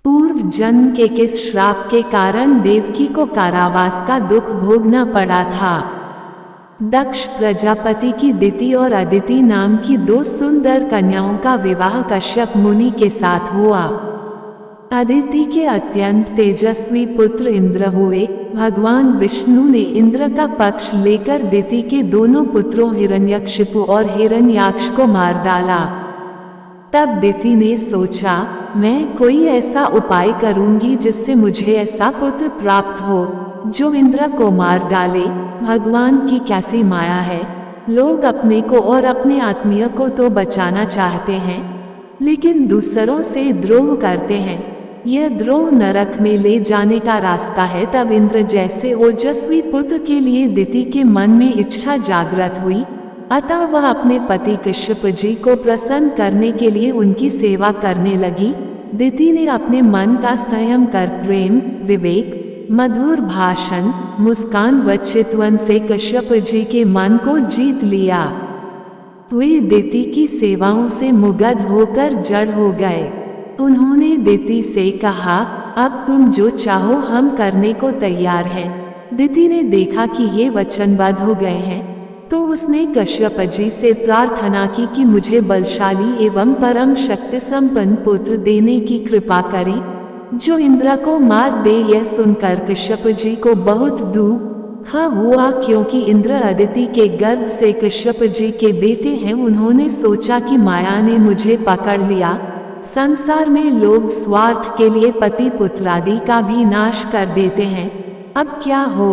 पूर्व जन्म के किस श्राप के कारण देवकी को कारावास का दुख भोगना पड़ा था। दक्ष प्रजापति की दिति और अदिति नाम की दो सुंदर कन्याओं का विवाह कश्यप मुनि के साथ हुआ। अदिति के अत्यंत तेजस्वी पुत्र इंद्र हुए। भगवान विष्णु ने इंद्र का पक्ष लेकर दिति के दोनों पुत्रों हिरण्यकशिपु और हिरण्याक्ष को मार डाला। तब दिति ने सोचा, मैं कोई ऐसा उपाय करूंगी जिससे मुझे ऐसा पुत्र प्राप्त हो जो इंद्र को मार डाले। भगवान की कैसी माया है, लोग अपने को और अपने आत्मीय को तो बचाना चाहते हैं लेकिन दूसरों से द्रोह करते हैं। यह द्रोह नरक में ले जाने का रास्ता है। तब इंद्र जैसे ओजस्वी पुत्र के लिए दिति के मन में इच्छा जागृत हुई, अतः वह अपने पति कश्यप जी को प्रसन्न करने के लिए उनकी सेवा करने लगी। दिति ने अपने मन का संयम कर प्रेम, विवेक, मधुर भाषण, मुस्कान व चितवन से कश्यप जी के मन को जीत लिया। वे दिति की सेवाओं से मुग्ध होकर जड़ हो गए। उन्होंने दिति से कहा, अब तुम जो चाहो हम करने को तैयार हैं। दिति ने देखा कि ये वचनबद्ध हो गए हैं तो उसने कश्यप जी से प्रार्थना की कि मुझे बलशाली एवं परम शक्ति संपन्न पुत्र देने की कृपा करें जो इंद्र को मार दे। यह सुनकर कश्यप जी को बहुत दुख हुआ क्योंकि इंद्र अदिति के गर्भ से कश्यप जी के बेटे हैं। उन्होंने सोचा कि माया ने मुझे पकड़ लिया। संसार में लोग स्वार्थ के लिए पति पुत्र आदि का भी नाश कर देते हैं। अब क्या हो,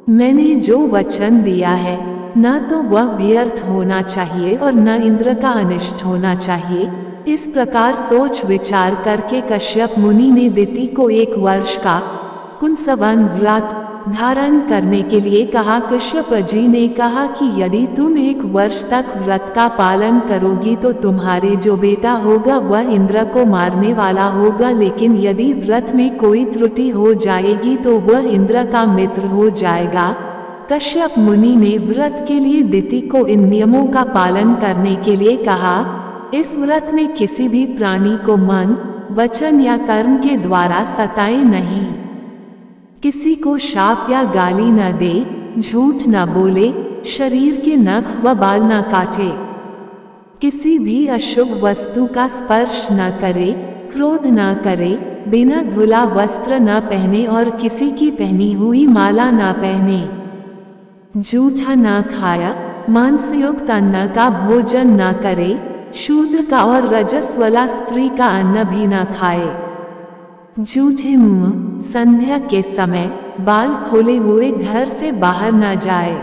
मैंने जो वचन दिया है न तो वह व्यर्थ होना चाहिए और न इंद्र का अनिष्ट होना चाहिए। इस प्रकार सोच विचार करके कश्यप मुनि ने दिति को 1 वर्ष का पुंसवन व्रत धारण करने के लिए कहा। कश्यप जी ने कहा कि यदि तुम 1 वर्ष तक व्रत का पालन करोगी तो तुम्हारे जो बेटा होगा वह इंद्र को मारने वाला होगा, लेकिन यदि व्रत में कोई त्रुटि हो जाएगी तो वह इंद्र का मित्र हो जाएगा। कश्यप मुनि ने व्रत के लिए दिति को इन नियमों का पालन करने के लिए कहा। इस व्रत में किसी भी प्राणी को मन, वचन या कर्म के द्वारा सताए नहीं, किसी को शाप या गाली न दे, झूठ न बोले, शरीर के नख व बाल न काटे, किसी भी अशुभ वस्तु का स्पर्श न करे, क्रोध न करे, बिना धुला वस्त्र न पहने और किसी की पहनी हुई माला न पहने, जूठा न खाया, मांसयुक्त अन्न का भोजन न करे, शूद्र का और रजस वाला स्त्री का अन्न भी न खाए, झूठे मुंह संध्या के समय बाल खोले हुए घर से बाहर न जाए,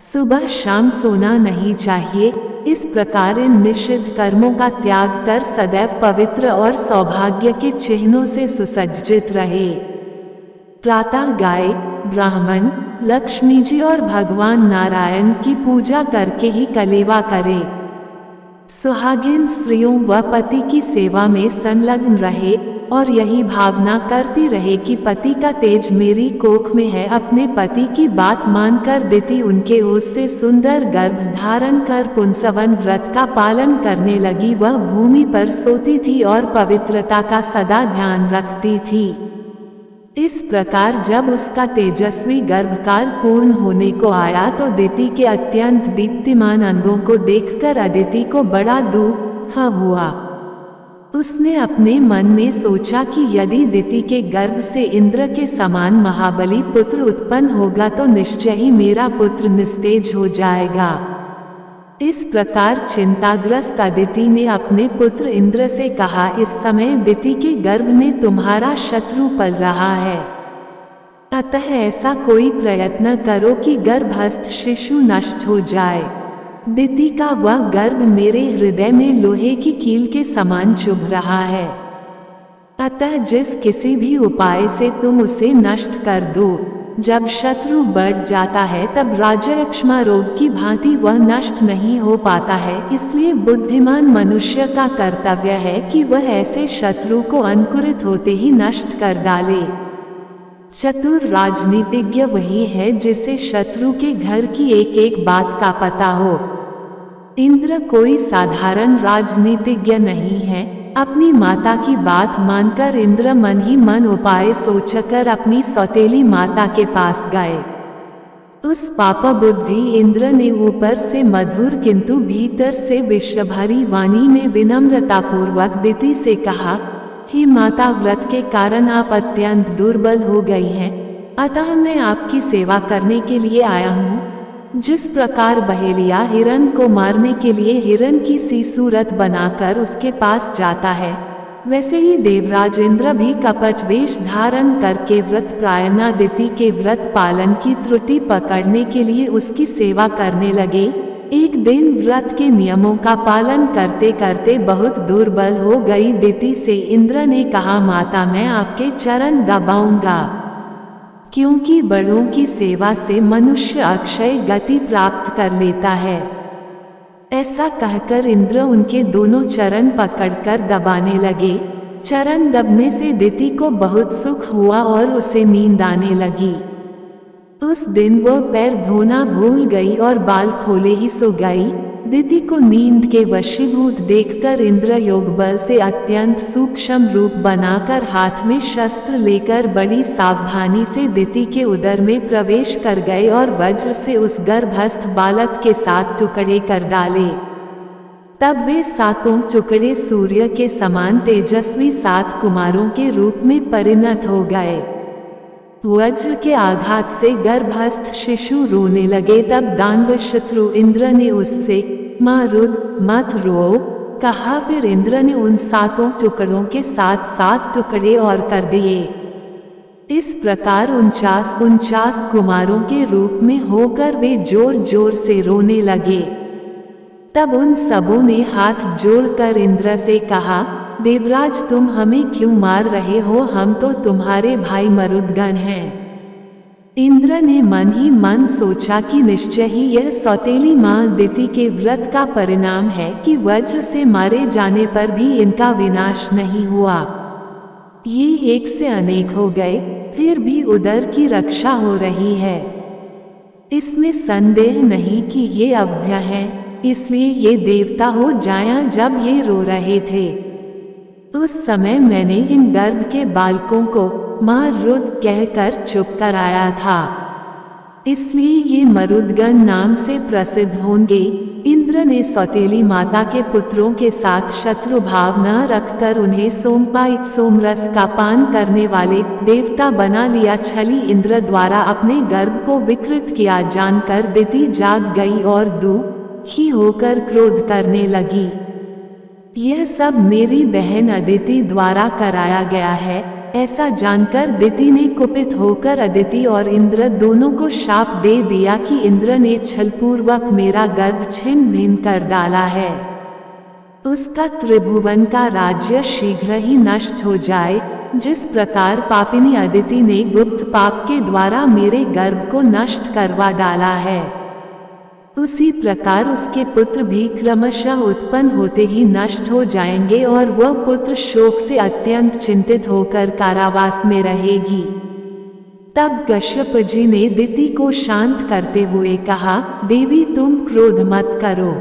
सुबह शाम सोना नहीं चाहिए। इस प्रकार इन निषिद्ध कर्मों का त्याग कर सदैव पवित्र और सौभाग्य के चिन्हों से सुसज्जित रहे। प्रातः गाय, ब्राह्मण, लक्ष्मी जी और भगवान नारायण की पूजा करके ही कलेवा करे। सुहागिन स्त्रियों व पति की सेवा में संलग्न रहे और यही भावना करती रहे कि पति का तेज मेरी कोख में है। अपने पति की बात मानकर दिति उनके उससे सुंदर गर्भ धारण कर पुंसवन व्रत का पालन करने लगी। वह भूमि पर सोती थी और पवित्रता का सदा ध्यान रखती थी। इस प्रकार जब उसका तेजस्वी गर्भकाल पूर्ण होने को आया तो दिति के अत्यंत दीप्तिमान अंगों को देखकर अदिति को बड़ा दुख हुआ। उसने अपने मन में सोचा कि यदि दिति के गर्भ से इंद्र के समान महाबली पुत्र उत्पन्न होगा तो निश्चय ही मेरा पुत्र निस्तेज हो जाएगा। इस प्रकार चिंताग्रस्त अदिति ने अपने पुत्र इंद्र से कहा, इस समय दिति के गर्भ में तुम्हारा शत्रु पल रहा है, अतः ऐसा कोई प्रयत्न करो कि गर्भस्थ शिशु नष्ट हो जाए। दिति का वह गर्भ मेरे हृदय में लोहे की कील के समान चुभ रहा है, अतः जिस किसी भी उपाय से तुम उसे नष्ट कर दो। जब शत्रु बढ़ जाता है तब राजयक्ष्मा रोग की भांति वह नष्ट नहीं हो पाता है। इसलिए बुद्धिमान मनुष्य का कर्तव्य है कि वह ऐसे शत्रु को अंकुरित होते ही नष्ट कर डाले। चतुर राजनीतिज्ञ वही है जिसे शत्रु के घर की एक एक बात का पता हो। इंद्र कोई साधारण राजनीतिज्ञ नहीं है, अपनी माता की बात मानकर इंद्र मन ही मन उपाय सोचकर अपनी सौतेली माता के पास गए। उस पापा बुद्धि इंद्र ने ऊपर से मधुर किंतु भीतर से विषभरी वाणी में विनम्रतापूर्वक दिति से कहा, हे माता, व्रत के कारण आप अत्यंत दुर्बल हो गई हैं, अतः मैं आपकी सेवा करने के लिए आया हूँ। जिस प्रकार बहेलिया हिरण को मारने के लिए हिरण की सी सूरत बनाकर उसके पास जाता है, वैसे ही देवराज इंद्र भी कपट वेश धारण करके व्रत प्रायणा दिति के व्रत पालन की त्रुटि पकड़ने के लिए उसकी सेवा करने लगे। एक दिन व्रत के नियमों का पालन करते करते बहुत दुर्बल हो गई दिति से इंद्र ने कहा, माता, मैं आपके चरण दबाऊंगा, क्योंकि बड़ों की सेवा से मनुष्य अक्षय गति प्राप्त कर लेता है। ऐसा कहकर इंद्र उनके दोनों चरण पकड़कर दबाने लगे। चरण दबने से दिति को बहुत सुख हुआ और उसे नींद आने लगी। उस दिन वह पैर धोना भूल गई और बाल खोले ही सो गई। दिति को नींद के वशीभूत देखकर इंद्र योग बल से अत्यंत सूक्ष्म रूप बनाकर हाथ में शस्त्र लेकर बड़ी सावधानी से दिति के उदर में प्रवेश कर गए और वज्र से उस गर्भस्थ बालक के 7 टुकड़े कर डाले। तब वे 7 टुकड़े सूर्य के समान तेजस्वी 7 कुमारों के रूप में परिणत हो गए। वज्र के आघात से गर्भस्थ शिशु रोने लगे। तब दानव शत्रु इंद्र ने उससे, मारुद, मत रो, कहा। फिर इंद्र ने उन 7 टुकड़ों के 7 टुकड़े और कर दिए। इस प्रकार 49 कुमारों के रूप में होकर वे जोर जोर से रोने लगे। तब उन सबों ने हाथ जोड़कर इंद्र से कहा, देवराज, तुम हमें क्यों मार रहे हो? हम तो तुम्हारे भाई मरुदगण हैं। इंद्र ने मन ही मन सोचा कि निश्चय ही यह सौतेली मां दिति के व्रत का परिणाम है कि वज्र से मारे जाने पर भी इनका विनाश नहीं हुआ। ये एक से अनेक हो गए, फिर भी उदर की रक्षा हो रही है। इसमें संदेह नहीं कि ये अवध्य हैं, इसलिए ये देवता हो जाएं। जब ये रो रहे थे उस समय मैंने इन गर्भ के बालकों को मारुद कहकर चुप कराया था, इसलिए ये मरुदगण नाम से प्रसिद्ध होंगे। इंद्र ने सौतेली माता के पुत्रों के साथ शत्रु भाव न रखकर उन्हें सोमपायित सोमरस का पान करने वाले देवता बना लिया। छली इंद्र द्वारा अपने गर्भ को विकृत किया जानकर दिति जाग गई और दुखी होकर क्रोध करने लगी। यह सब मेरी बहन अदिति द्वारा कराया गया है, ऐसा जानकर दिति ने कुपित होकर अदिति और इंद्र दोनों को शाप दे दिया कि इंद्र ने छलपूर्वक मेरा गर्भ छिन्न भिन्न कर डाला है। उसका त्रिभुवन का राज्य शीघ्र ही नष्ट हो जाए। जिस प्रकार पापिनी अदिति ने गुप्त पाप के द्वारा मेरे गर्भ को नष्ट करवा डाला है, उसी प्रकार उसके पुत्र भी क्रमशः उत्पन्न होते ही नष्ट हो जाएंगे और वह पुत्र शोक से अत्यंत चिंतित होकर कारावास में रहेगी। तब कश्यप जी ने दिति को शांत करते हुए कहा, देवी, तुम क्रोध मत करो।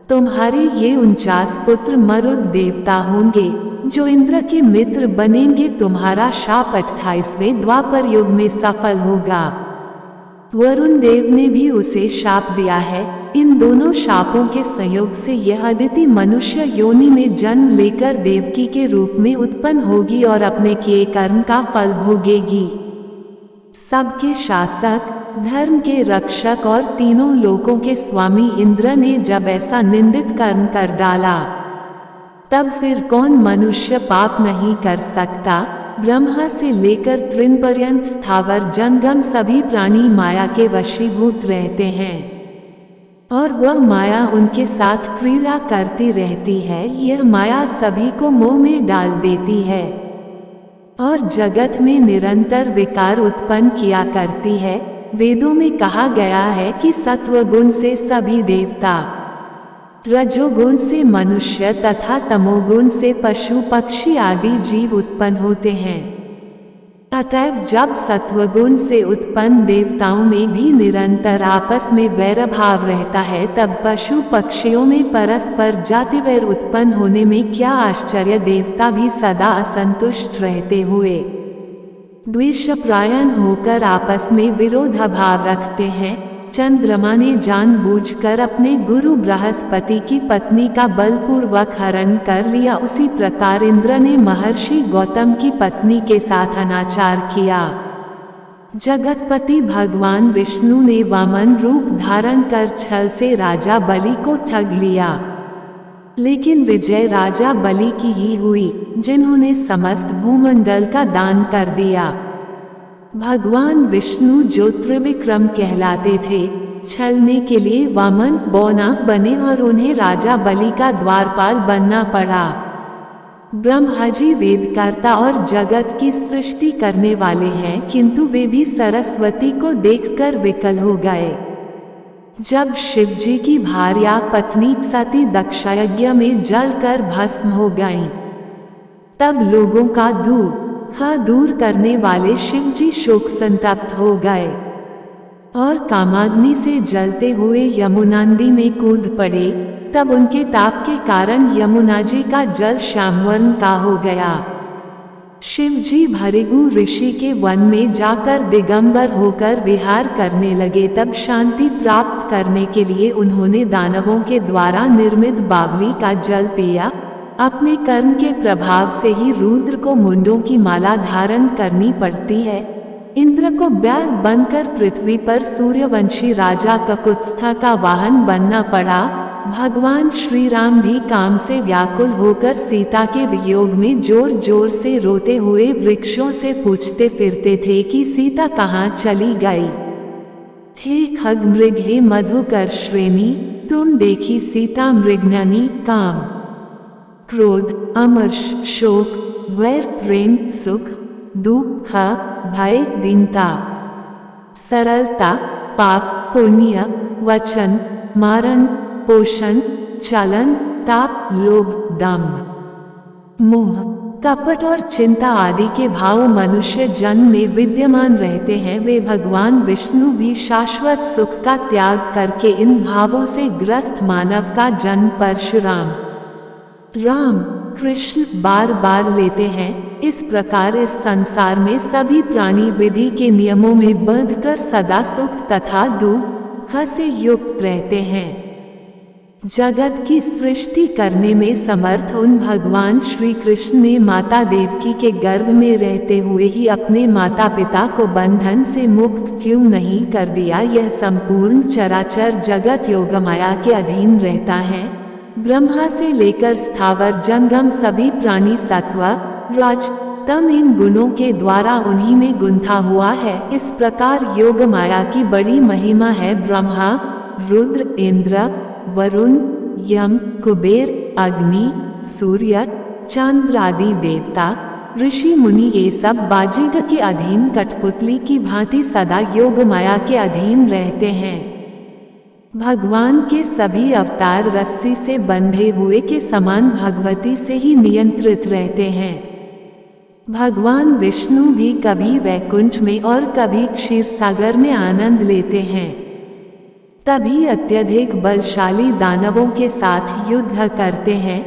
तुम्हारे ये 49 पुत्र मरुद देवता होंगे जो इंद्र के मित्र बनेंगे। तुम्हारा शाप 28वें द्वापर युग में सफल होगा। वरुण देव ने भी उसे शाप दिया है। इन दोनों शापों के संयोग से यह अदिति मनुष्य योनि में जन्म लेकर देवकी के रूप में उत्पन्न होगी और अपने किए कर्म का फल भोगेगी। सबके शासक, धर्म के रक्षक और तीनों लोकों के स्वामी इंद्र ने जब ऐसा निंदित कर्म कर डाला, तब फिर कौन मनुष्य पाप नहीं कर सकता। ब्रह्मा से लेकर तृण पर्यंत स्थावर जंगम सभी प्राणी माया के वशीभूत रहते हैं और वह माया उनके साथ क्रीड़ा करती रहती है। यह माया सभी को मोह में डाल देती है और जगत में निरंतर विकार उत्पन्न किया करती है। वेदों में कहा गया है कि सत्वगुण से सभी देवता, रजोगुण से मनुष्य तथा तमोगुण से पशु पक्षी आदि जीव उत्पन्न होते हैं। अतएव जब सत्वगुण से उत्पन्न देवताओं में भी निरंतर आपस में वैरभाव रहता है, तब पशु पक्षियों में परस्पर जातिवैर उत्पन्न होने में क्या आश्चर्य। देवता भी सदा असंतुष्ट रहते हुए द्वेषपरायण होकर आपस में विरोधाभाव रखते हैं। चंद्रमा ने जानबूझकर अपने गुरु बृहस्पति की पत्नी का बलपूर्वक हरण कर लिया, उसी प्रकार इंद्र ने महर्षि गौतम की पत्नी के साथ अनाचार किया। जगतपति भगवान विष्णु ने वामन रूप धारण कर छल से राजा बलि को ठग लिया, लेकिन विजय राजा बलि की ही हुई, जिन्होंने समस्त भूमंडल का दान कर दिया। भगवान विष्णु जो त्रिविक्रम कहलाते थे, छलने के लिए वामन बौना बने और उन्हें राजा बलि का द्वारपाल बनना पड़ा। ब्रह्मा जी वेदकर्ता और जगत की सृष्टि करने वाले हैं, किंतु वे भी सरस्वती को देखकर विकल हो गए। जब शिवजी की भार्या पत्नी सती दक्षयज्ञ में जलकर भस्म हो गईं, तब लोगों का दुख दूर करने वाले शिवजी शोक संतप्त हो गए और कामाग्नि से जलते हुए यमुना नदी में कूद पड़े। तब उनके ताप के कारण यमुना जी का जल श्यामवर्ण का हो गया। शिवजी भृगु ऋषि के वन में जाकर दिगंबर होकर विहार करने लगे। तब शांति प्राप्त करने के लिए उन्होंने दानवों के द्वारा निर्मित बावली का जल पिया। अपने कर्म के प्रभाव से ही रुद्र को मुंडों की माला धारण करनी पड़ती है। इंद्र को बैल बनकर पृथ्वी पर सूर्यवंशी राजा ककुत्स्था का वाहन बनना पड़ा। भगवान श्री राम भी काम से व्याकुल होकर सीता के वियोग में जोर जोर से रोते हुए वृक्षों से पूछते फिरते थे कि सीता कहाँ चली गई। हे खगमृग, हे मधुकर श्रेणी, तुम देखी सीता मृगननी, काम क्रोध अमर्ष शोक वैर प्रेम सुख दुख भय दीनता सरलता पाप पुण्य वचन मारण पोषण चलन ताप लोभ दंभ मोह कपट और चिंता आदि के भाव मनुष्य जन्म में विद्यमान रहते हैं। वे भगवान विष्णु भी शाश्वत सुख का त्याग करके इन भावों से ग्रस्त मानव का जन्म परशुराम राम कृष्ण बार बार लेते हैं। इस प्रकार इस संसार में सभी प्राणी विधि के नियमों में बंधकर सदा सुख तथा दुख से युक्त रहते हैं। जगत की सृष्टि करने में समर्थ उन भगवान श्री कृष्ण ने माता देवकी के गर्भ में रहते हुए ही अपने माता पिता को बंधन से मुक्त क्यों नहीं कर दिया। यह संपूर्ण चराचर जगत योगमाया के अधीन रहता है। ब्रह्मा से लेकर स्थावर जंगम सभी प्राणी सत्व रज तम इन गुणों के द्वारा उन्हीं में गुंथा हुआ है। इस प्रकार योग माया की बड़ी महिमा है। ब्रह्मा रुद्र इंद्र वरुण यम कुबेर अग्नि सूर्य चंद्र आदि देवता ऋषि मुनि ये सब बाजीगर के अधीन कठपुतली की भांति सदा योग माया के अधीन रहते हैं। भगवान के सभी अवतार रस्सी से बंधे हुए के समान भगवती से ही नियंत्रित रहते हैं। भगवान विष्णु भी कभी वैकुंठ में और कभी क्षीरसागर में आनंद लेते हैं। कभी अत्यधिक बलशाली दानवों के साथ युद्ध करते हैं,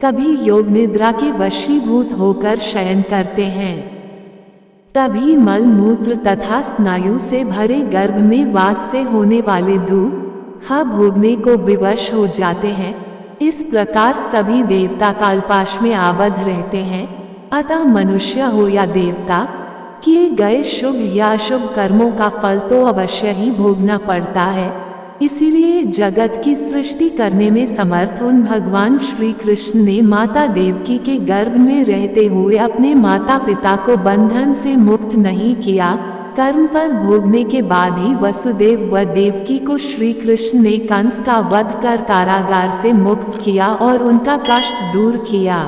कभी योग निद्रा के वशीभूत होकर शयन करते हैं, कभी मल मूत्र तथा स्नायु से भरे गर्भ में वास से होने वाले दुख भोगने को विवश हो जाते हैं। इस प्रकार सभी देवता कालपाश में आबद्ध रहते हैं। अतः मनुष्य हो या देवता, किए गए शुभ या अशुभ कर्मों का फल तो अवश्य ही भोगना पड़ता है। इसीलिए जगत की सृष्टि करने में समर्थ उन भगवान श्री कृष्ण ने माता देवकी के गर्भ में रहते हुए अपने माता पिता को बंधन से मुक्त नहीं किया। कर्मफल भोगने के बाद ही वसुदेव व देवकी को श्री कृष्ण ने कंस का वध कर कारागार से मुक्त किया और उनका कष्ट दूर किया।